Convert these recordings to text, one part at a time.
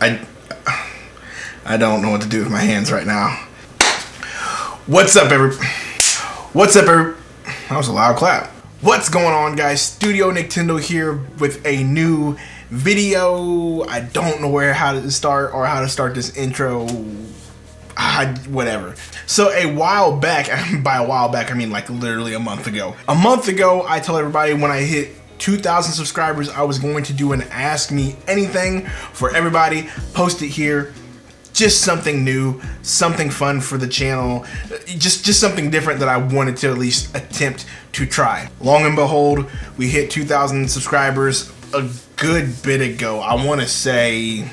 I don't know what to do with my hands right now. What's up, everybody? That was a loud clap. What's going on, guys? Studio Nicktendo here with a new video. I don't know how to start this intro. Whatever. So a while back, by a while back I mean like literally a month ago. I told everybody when I hit 2,000 subscribers I was going to do an Ask Me Anything for everybody. Post it here. Just something new, something fun for the channel, just something different that I wanted to at least attempt to try. Long and behold, we hit 2,000 subscribers a good bit ago. I want to say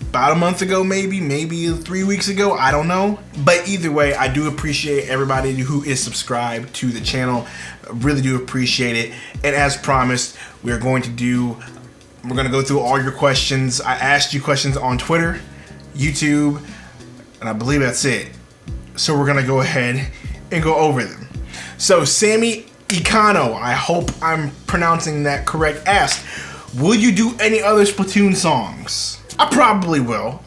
about a month ago, maybe 3 weeks ago, I don't know. But either way, I do appreciate everybody who is subscribed to the channel. I really do appreciate it. And as promised, we're going to go through all your questions. I asked you questions on Twitter, YouTube, and I believe that's it. So we're gonna go ahead and go over them. So Sammy Econo, I hope I'm pronouncing that correct, asked, will you do any other Splatoon songs? I probably will.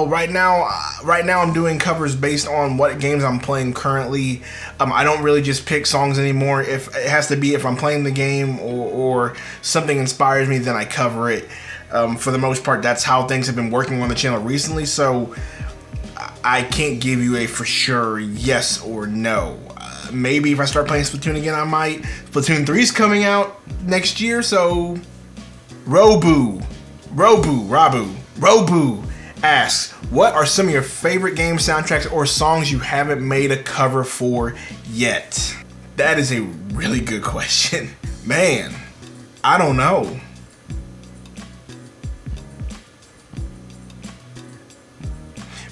Right now I'm doing covers based on what games I'm playing currently. I don't really just pick songs anymore. If it has to be if I'm playing the game or something inspires me, then I cover it. For the most part, that's how things have been working on the channel recently. So I can't give you a for sure yes or no. Maybe if I start playing Splatoon again, I might. Splatoon 3 is coming out next year, so Robu asks, what are some of your favorite game soundtracks or songs you haven't made a cover for yet? That is a really good question. Man, I don't know.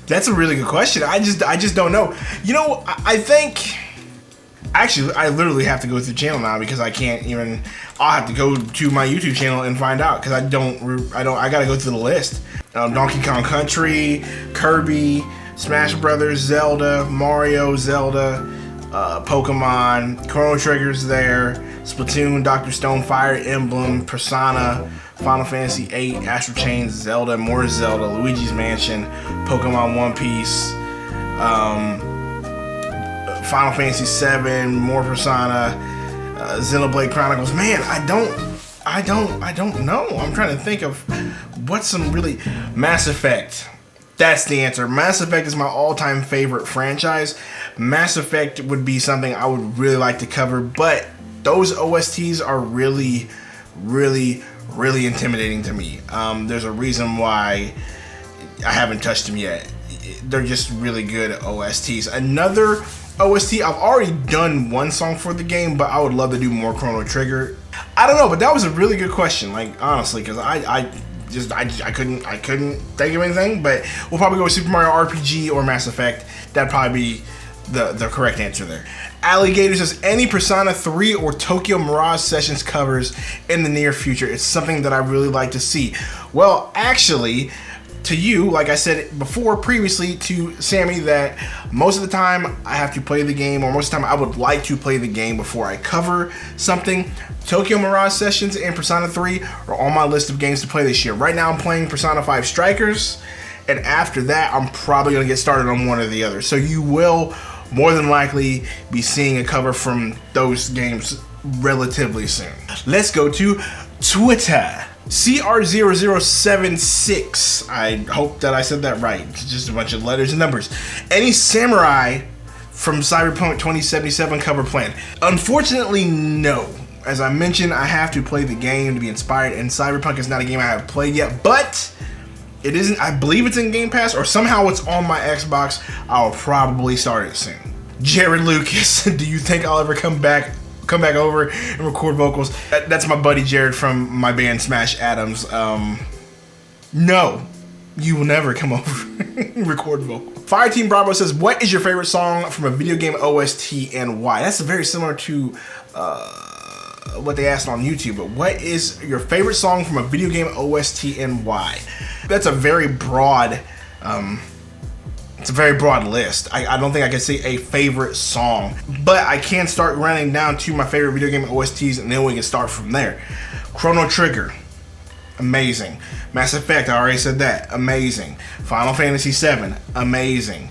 That's a really good question. I just don't know. You know, I think actually I literally have to go to the channel now because I can't even. I'll have to go to my YouTube channel and find out because I gotta go through the list. Donkey Kong Country, Kirby, Smash Brothers, Zelda, Mario, Zelda, Pokemon, Chrono Trigger's there, Splatoon, Dr. Stone, Fire Emblem, Persona, Final Fantasy VIII, Astral Chain, Zelda, more Zelda, Luigi's Mansion, Pokemon One Piece, Final Fantasy VII, more Persona, Xenoblade Chronicles. Man, I don't know. I'm trying to think of what's some really. Mass Effect. That's the answer. Mass Effect is my all-time favorite franchise. Mass Effect would be something I would really like to cover, but those OSTs are really intimidating to me. There's a reason why I haven't touched them yet. They're just really good OSTs. Another OST, I've already done one song for the game, but I would love to do more Chrono Trigger. I don't know, but that was a really good question, like honestly, because I couldn't think of anything. But we'll probably go with Super Mario RPG or Mass Effect. That'd probably be the correct answer there. Alligator says, any Persona 3 or Tokyo Mirage Sessions covers in the near future? It's something that I really like to see. Well, actually, to you, like I said previously to Sammy, that most of the time I have to play the game, or most of the time I would like to play the game before I cover something. Tokyo Mirage Sessions and Persona 3 are on my list of games to play this year. Right now I'm playing Persona 5 Strikers, and after that I'm probably going to get started on one or the other. So you will more than likely be seeing a cover from those games relatively soon. Let's go to Twitter. CR0076, I hope that I said that right. It's just a bunch of letters and numbers. Any Samurai from Cyberpunk 2077 cover plan? Unfortunately, no. As I mentioned, I have to play the game to be inspired, and Cyberpunk is not a game I have played yet, but it isn't. I believe it's in Game Pass, or somehow it's on my Xbox. I'll probably start it soon. Jared Lucas, do you think I'll ever come back over and record vocals? That's my buddy Jared from my band Smash Adams. No, you will never come over and record vocals. Fireteam Bravo says, what is your favorite song from a video game OST and why? That's very similar to what they asked on YouTube, but what is your favorite song from a video game OST and why? That's a very broad list. I don't think I can say a favorite song, but I can start running down to my favorite video game OSTs, and then we can start from there. Chrono Trigger, amazing. Mass Effect, I already said that, amazing. Final Fantasy VII, amazing.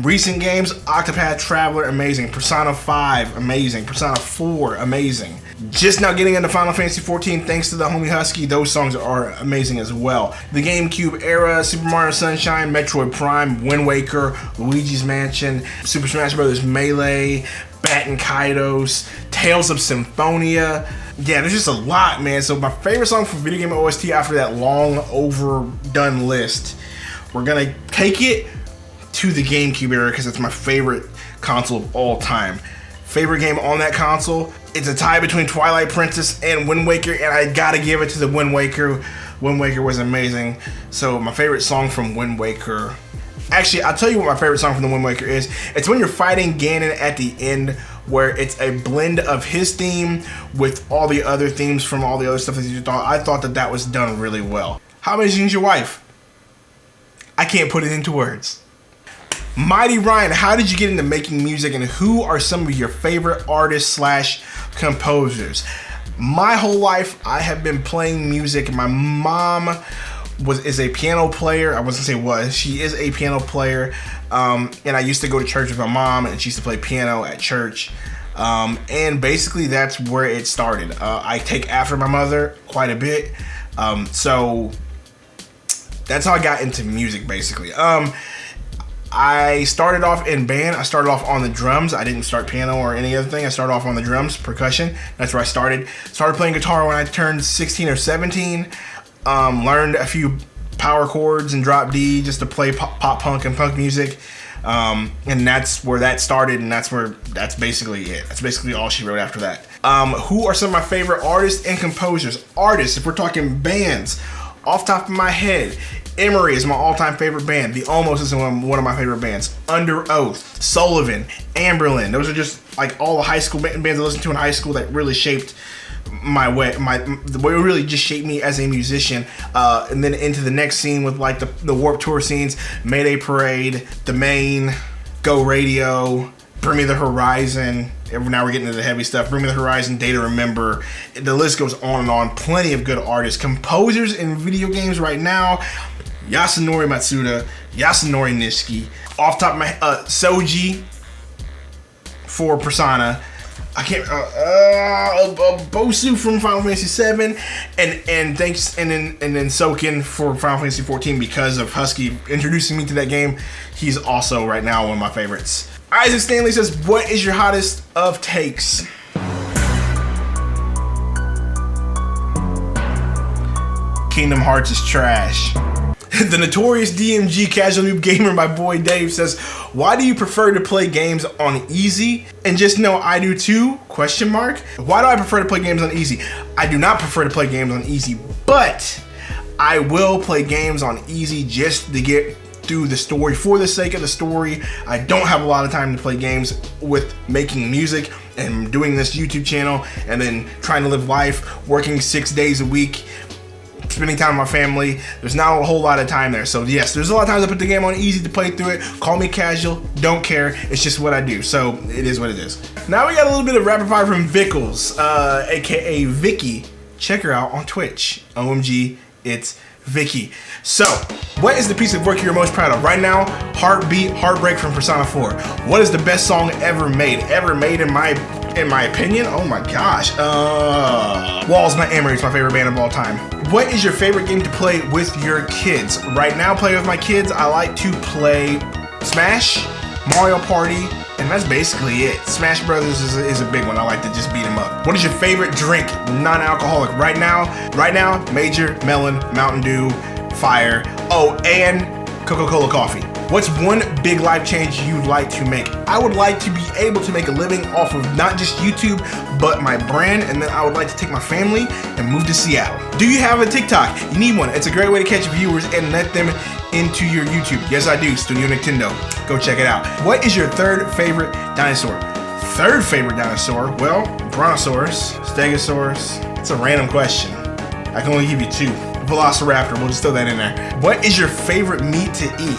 Recent games, Octopath Traveler, amazing. Persona 5, amazing. Persona 4, amazing. Just now getting into Final Fantasy 14 thanks to the homie Husky, those songs are amazing as well. The GameCube era, Super Mario Sunshine, Metroid Prime, Wind Waker, Luigi's Mansion, Super Smash Bros. Melee, Batten Kaitos, Tales of Symphonia. Yeah, there's just a lot, man. So my favorite song for video game OST after that long overdone list, we're gonna take it to the GameCube era because it's my favorite console of all time. Favorite game on that console, it's a tie between Twilight Princess and Wind Waker, and I gotta give it to the Wind Waker. Wind Waker was amazing. So my favorite song from Wind Waker, actually I'll tell you what my favorite song from the Wind Waker is. It's when you're fighting Ganon at the end, where it's a blend of his theme with all the other themes from all the other stuff that you thought. I thought that was done really well. How amazing is your wife? I can't put it into words. Mighty Ryan, how did you get into making music, and who are some of your favorite artists slash composers? My whole life, I have been playing music. My mom is a piano player. I wasn't gonna say was. She is a piano player. And I used to go to church with my mom, and she used to play piano at church. And basically that's where it started. I take after my mother quite a bit. So that's how I got into music, basically. I started off in band. I started off on the drums. I didn't start piano or any other thing. I started off on the drums, percussion. That's where I started. Started playing guitar when I turned 16 or 17. Learned a few power chords and drop D just to play pop punk and punk music. And that's where that started, and that's basically it. That's basically all she wrote after that. Who are some of my favorite artists and composers? Artists, if we're talking bands, off the top of my head, Emery is my all-time favorite band. The Almost is one of my favorite bands. Under Oath, Sullivan, Amberlin. Those are just like all the high school bands I listened to in high school that really shaped the way it really just shaped me as a musician. And then into the next scene with like the Warped Tour scenes, Mayday Parade, The Main, Go Radio, Bring Me the Horizon. Now we're getting into the heavy stuff. Bring Me the Horizon, Day to Remember. The list goes on and on. Plenty of good artists. Composers in video games right now, Yasunori Matsuda, Yasunori Nishiki. Off the top of my Soji for Persona. I can't Bosu from Final Fantasy VII, and then Soken for Final Fantasy 14 because of Husky introducing me to that game. He's also right now one of my favorites. Isaac Stanley says, what is your hottest of takes? Kingdom Hearts is trash. The notorious DMG Casual Noob Gamer, my boy Dave, says, why do you prefer to play games on easy? And just know I do too, question mark. Why do I prefer to play games on easy? I do not prefer to play games on easy, but I will play games on easy just to get through the story for the sake of the story. I don't have a lot of time to play games with making music and doing this YouTube channel and then trying to live life, working 6 days a week, spending time with my family. There's not a whole lot of time there. So yes, there's a lot of times I put the game on easy to play through it. Call me casual, don't care. It's just what I do. So it is what it is. Now we got a little bit of rapid fire from Vickles, aka Vicky. Check her out on Twitch. OMG, it's Vicky. So, what is the piece of work you're most proud of? Right now, Heartbeat, Heartbreak from Persona 4. What is the best song ever made? Ever made in my opinion? Oh my gosh. Walls by Emery is my favorite band of all time. What is your favorite game to play with your kids? Right now, play with my kids, I like to play Smash, Mario Party, and that's basically it. Smash Brothers is a big one. I like to just beat them up. What is your favorite drink, non-alcoholic? Right now, Major, Melon, Mountain Dew, Fire. Oh, and Coca-Cola coffee. What's one big life change you'd like to make? I would like to be able to make a living off of not just YouTube, but my brand, and then I would like to take my family and move to Seattle. Do you have a TikTok? You need one. It's a great way to catch viewers and let them into your YouTube. Yes, I do. Studio Nicktendo. Go check it out. What is your third favorite dinosaur? Third favorite dinosaur? Well, Brontosaurus, Stegosaurus. It's a random question. I can only give you two. Velociraptor. We'll just throw that in there. What is your favorite meat to eat?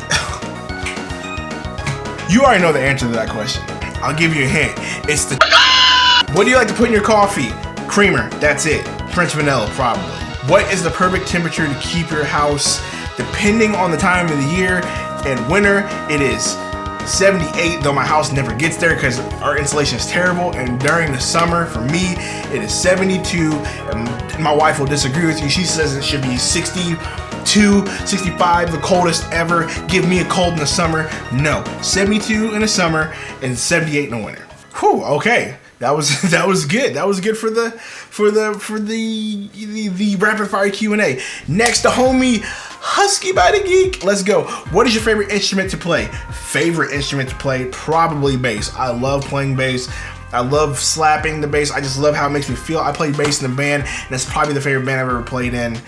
You already know the answer to that question. I'll give you a hint. It's the... What do you like to put in your coffee? Creamer. That's it. French vanilla, probably. What is the perfect temperature to keep your house? Depending on the time of the year, in winter it is 78, though my house never gets there because our insulation is terrible. And during the summer, for me, it is 72. And my wife will disagree with you. She says it should be 62, 65, the coldest ever. Give me a cold in the summer. No, 72 in the summer and 78 in the winter. Whew, okay. That was good. That was good for the rapid fire Q&A. Next, the homie Husky by the Geek. Let's go. What is your favorite instrument to play? Favorite instrument to play? Probably bass. I love playing bass. I love slapping the bass. I just love how it makes me feel. I play bass in a band, and it's probably the favorite band I've ever played in.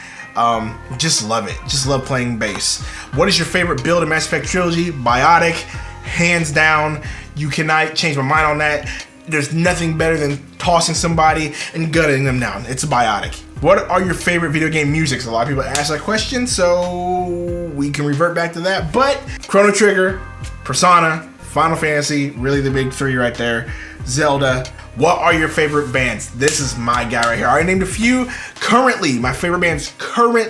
Just love it. Just love playing bass. What is your favorite build in Mass Effect Trilogy? Biotic, hands down. You cannot change my mind on that. There's nothing better than tossing somebody and gutting them down. It's a Biotic. What are your favorite video game musics? A lot of people ask that question, so we can revert back to that. But Chrono Trigger, Persona, Final Fantasy, really the big three right there. Zelda. What are your favorite bands? This is my guy right here. I already named a few. Currently, my favorite bands, current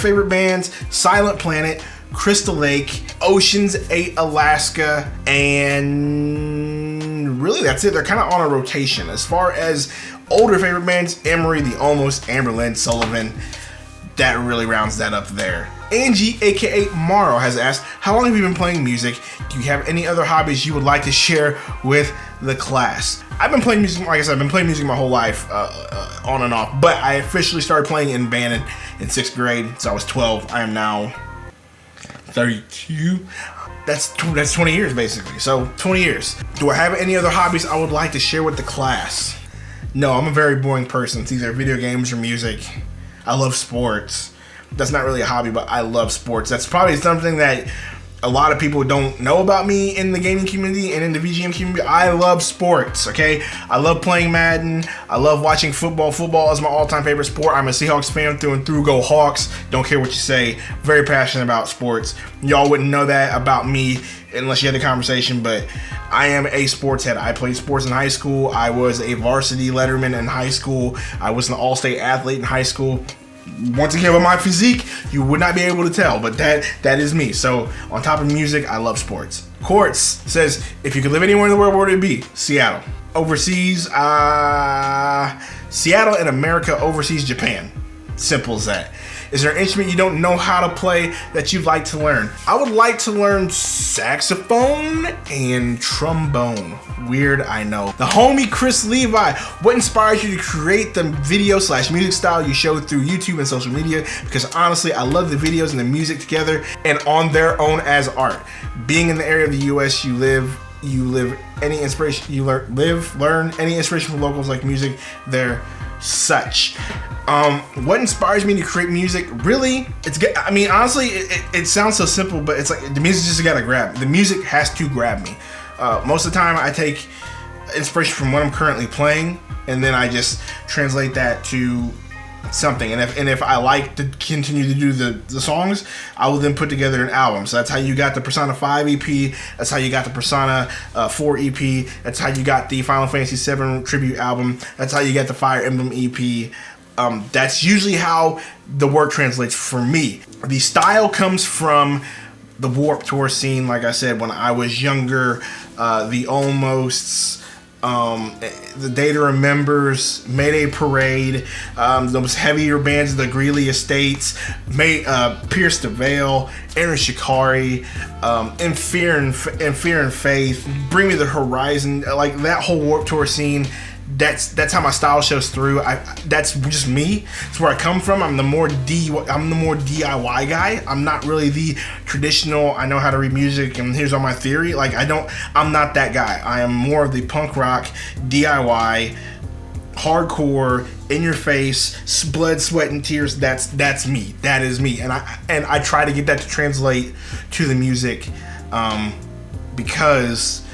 favorite bands, Silent Planet, Crystal Lake, Ocean's 8 Alaska, and really that's it. They're kind of on a rotation. As far as older favorite bands, Emery, The Almost, Amberlin, Sullivan, that really rounds that up there. Angie, aka Morrow, has asked, how long have you been playing music? Do you have any other hobbies you would like to share with the class? I've been playing music, like I said, I've been playing music my whole life, on and off, but I officially started playing in band in 6th grade, so I was 12. I am now 32. That's 20 years basically. So 20 years. Do I have any other hobbies I would like to share with the class? No, I'm a very boring person. It's either video games or music. I love sports. That's not really a hobby, but I love sports. That's probably something that a lot of people don't know about me in the gaming community and in the VGM community. I love sports, okay? I love playing Madden. I love watching football. Football is my all-time favorite sport. I'm a Seahawks fan through and through. Go Hawks. Don't care what you say. Very passionate about sports. Y'all wouldn't know that about me unless you had the conversation, but I am a sports head. I played sports in high school. I was a varsity letterman in high school. I was an all-state athlete in high school. Once again, with my physique, you would not be able to tell, but that is me. So on top of music, I love sports. Quartz says, if you could live anywhere in the world, where would it be? Seattle. Overseas, Seattle in America, overseas, Japan. Simple as that. Is there an instrument you don't know how to play that you'd like to learn? I would like to learn saxophone and trombone. Weird, I know. The homie Chris Levi, what inspires you to create the video/music style you show through YouTube and social media? Because honestly, I love the videos and the music together and on their own as art. Being in the area of the US you live any inspiration you learn any inspiration from locals like music there such. What inspires me to create music? Really, it's good. I mean, honestly, it sounds so simple, but it's like the music just gotta grab. The music has to grab me. Most of the time, I take inspiration from what I'm currently playing, and then I just translate that to something. And if I like to continue to do the songs, I will then put together an album. So that's how you got the Persona 5 EP. That's how you got the Persona 4 EP. That's how you got the Final Fantasy 7 tribute album. That's how you get the Fire Emblem EP. That's usually how the work translates for me. The style comes from the Warped Tour scene, like I said, when I was younger. The Almosts, the Day to Remembers, Mayday Parade, those heavier bands, the Greeley Estates, Pierce the Veil, Aaron Shikari, and Fear and Faith, Bring Me the Horizon, like that whole Warped Tour scene. That's how my style shows through. That's just me. It's where I come from. I'm the more DIY guy. I'm not really the traditional, I know how to read music and here's all my theory. Like I'm not that guy. I am more of the punk rock, DIY, hardcore, in your face, blood, sweat, and tears. That's me. That is me. And I try to get that to translate to the music, because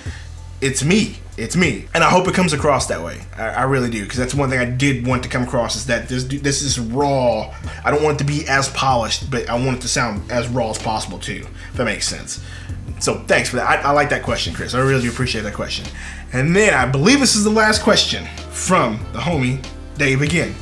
it's me. It's me, and I hope it comes across that way. I really do, because that's one thing I did want to come across, is that this is raw. I don't want it to be as polished, but I want it to sound as raw as possible too, if that makes sense. So thanks for that. I like that question, Chris. I really appreciate that question. And then I believe this is the last question from the homie Dave again.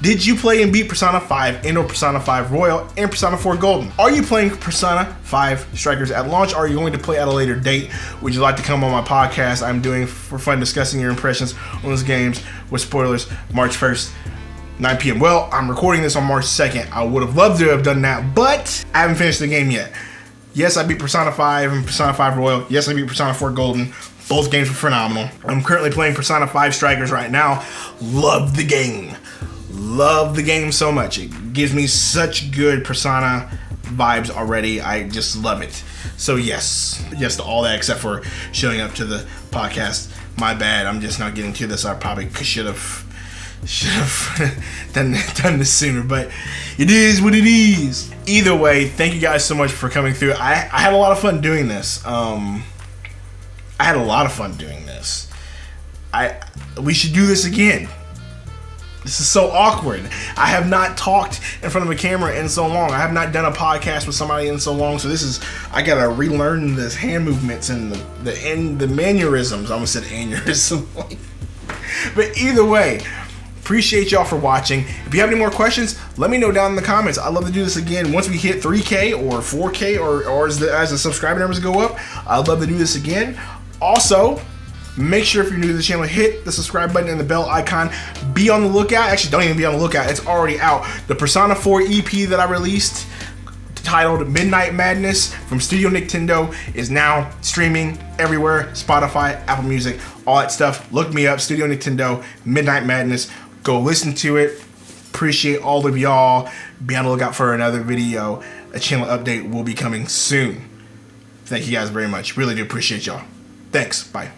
Did you play and beat Persona 5 and or Persona 5 Royal and Persona 4 Golden? Are you playing Persona 5 Strikers at launch? Or are you going to play at a later date? Would you like to come on my podcast I'm doing for fun, discussing your impressions on those games with spoilers, March 1st, 9 p.m. Well, I'm recording this on March 2nd. I would have loved to have done that, but I haven't finished the game yet. Yes, I beat Persona 5 and Persona 5 Royal. Yes, I beat Persona 4 Golden. Both games were phenomenal. I'm currently playing Persona 5 Strikers right now. Love the game. Love the game so much. It gives me such good Persona vibes already. I just love it. So yes to all that except for showing up to the podcast. My bad. I'm just not getting to this. I probably should have done this sooner, but it is what it is. Either way, thank you guys so much for coming through. I had a lot of fun doing this. We should do this again. This is so awkward. I have not talked in front of a camera in so long. I have not done a podcast with somebody in so long. So I gotta relearn this hand movements and the mannerisms. I almost said aneurysm. But either way, appreciate y'all for watching. If you have any more questions, let me know down in the comments. I'd love to do this again once we hit 3K or 4K or as the subscriber numbers go up. I'd love to do this again. Also, make sure if you're new to the channel, hit the subscribe button and the bell icon. Be on the lookout. Actually, don't even be on the lookout. It's already out. The Persona 4 EP that I released, titled Midnight Madness from Studio Nicktendo, is now streaming everywhere. Spotify, Apple Music, all that stuff. Look me up, Studio Nicktendo, Midnight Madness. Go listen to it. Appreciate all of y'all. Be on the lookout for another video. A channel update will be coming soon. Thank you guys very much. Really do appreciate y'all. Thanks. Bye.